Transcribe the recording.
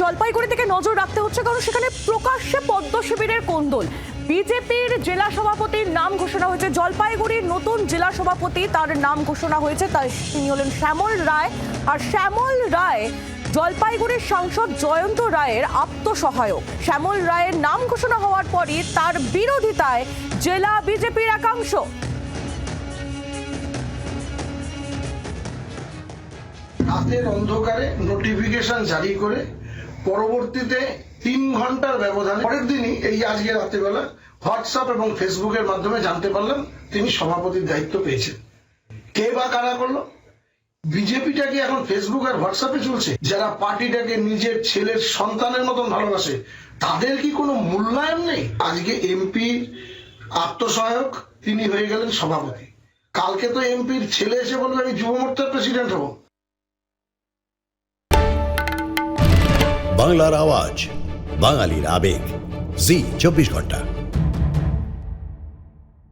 জলপাইগুড়ি থেকে নজর রাখতে হচ্ছে, কারণ সেখানে প্রকাশ্যে পদ্ম শিবিরের কোন্দল। বিজেপির জেলা সভাপতির নাম ঘোষণা হয়েছে, জলপাইগুড়ির নতুন জেলা সভাপতি তার নাম ঘোষণা হয়েছে, তাই তিনি হলেন শ্যামল রায়। আর শ্যামল রায় জলপাইগুড়ির সাংসদ জয়ন্ত রায়ের আত্মসহায়ক। শ্যামল রায়ের নাম ঘোষণা হওয়ার পরই তার বিরোধিতায় জেলা বিজেপির একাংশ। রাতের অন্ধকারে নোটিফিকেশন জারি করে পরবর্তীতে 3 ঘন্টার ব্যবধানে পরের দিনই এই আজকে রাত্রিবেলা হোয়াটসঅ্যাপ এবং ফেসবুকের মাধ্যমে জানতে পারলাম তিনি সভাপতির দায়িত্ব পেয়েছেন। কে বা কারা করলো? বিজেপিটাকে এখন ফেসবুক আর হোয়াটসঅ্যাপে চলছে। যারা পার্টিটাকে নিজের ছেলের সন্তানের মতন ভালোবাসে তাদের কি কোনো মূল্যায়ন নেই? আজকে এমপি আত্মসহায়ক, তিনি হয়ে গেলেন সভাপতি। কালকে তো এমপির ছেলে এসে বলবে আমি যুব মোর্চার প্রেসিডেন্ট হব। বাংলার আওয়াজ, বাঙালির আবেগ, জি 24 ঘন্টা।